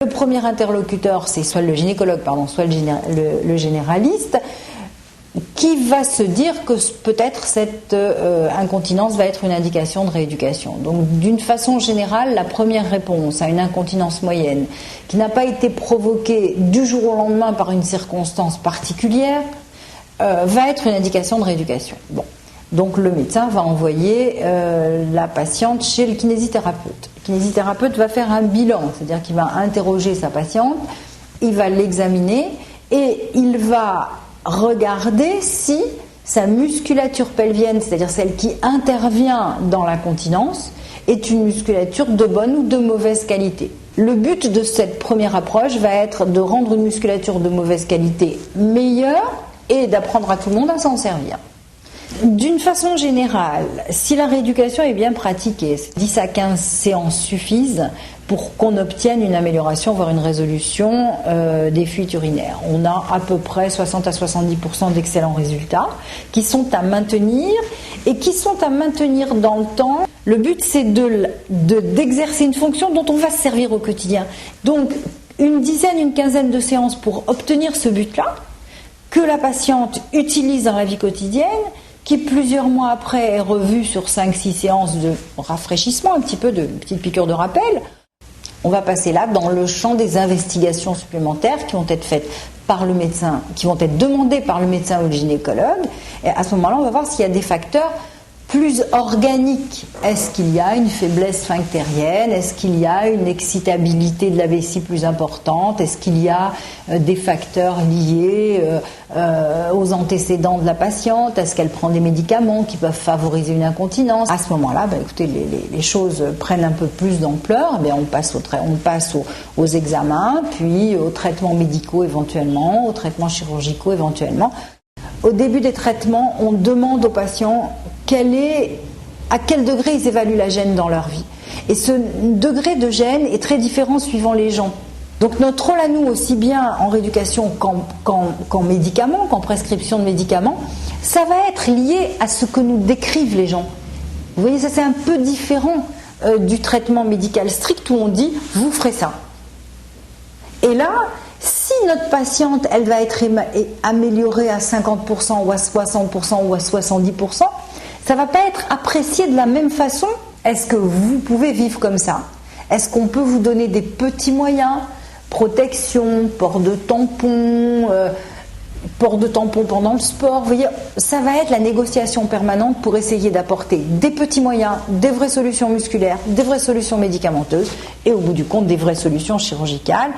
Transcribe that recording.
Le premier interlocuteur, c'est soit le gynécologue, soit le généraliste, qui va se dire que peut-être cette incontinence va être une indication de rééducation. Donc d'une façon générale, la première réponse à une incontinence moyenne qui n'a pas été provoquée du jour au lendemain par une circonstance particulière va être une indication de rééducation. Bon. Donc le médecin va envoyer la patiente chez le kinésithérapeute. Le kinésithérapeute va faire un bilan, c'est-à-dire qu'il va interroger sa patiente, il va l'examiner et il va regarder si sa musculature pelvienne, c'est-à-dire celle qui intervient dans l'incontinence, est une musculature de bonne ou de mauvaise qualité. Le but de cette première approche va être de rendre une musculature de mauvaise qualité meilleure et d'apprendre à tout le monde à s'en servir. D'une façon générale, si la rééducation est bien pratiquée, 10 à 15 séances suffisent pour qu'on obtienne une amélioration, voire une résolution des fuites urinaires. On a à peu près 60 à 70% d'excellents résultats qui sont à maintenir et qui sont à maintenir dans le temps. Le but, c'est d'exercer une fonction dont on va se servir au quotidien. Donc, une quinzaine de séances pour obtenir ce but-là, que la patiente utilise dans la vie quotidienne, qui plusieurs mois après est revue sur 5-6 séances de rafraîchissement, un petit peu de petite piqûre de rappel. On va passer là dans le champ des investigations supplémentaires qui vont être faites par le médecin, qui vont être demandées par le médecin ou le gynécologue. Et à ce moment-là, on va voir s'il y a des facteurs plus organique. Est-ce qu'il y a une faiblesse sphinctérienne? Est-ce qu'il y a une excitabilité de la vessie plus importante? Est-ce qu'il y a des facteurs liés aux antécédents de la patiente? Est-ce qu'elle prend des médicaments qui peuvent favoriser une incontinence? À ce moment-là, écoutez, les choses prennent un peu plus d'ampleur. On passe aux examens, puis aux traitements médicaux éventuellement, aux traitements chirurgicaux éventuellement. Au début des traitements, on demande aux patients à quel degré ils évaluent la gêne dans leur vie. Et ce degré de gêne est très différent suivant les gens. Donc notre rôle à nous, aussi bien en rééducation qu'en médicaments, qu'en prescription de médicaments, ça va être lié à ce que nous décrivent les gens. Vous voyez, ça c'est un peu différent du traitement médical strict où on dit « vous ferez ça ». Et là, si notre patiente, elle va être améliorée à 50% ou à 60% ou à 70%, ça ne va pas être apprécié de la même façon. Est-ce que vous pouvez vivre comme ça? Est-ce qu'on peut vous donner des petits moyens? Protection, port de tampon pendant le sport. Vous voyez, ça va être la négociation permanente pour essayer d'apporter des petits moyens, des vraies solutions musculaires, des vraies solutions médicamenteuses et au bout du compte, des vraies solutions chirurgicales.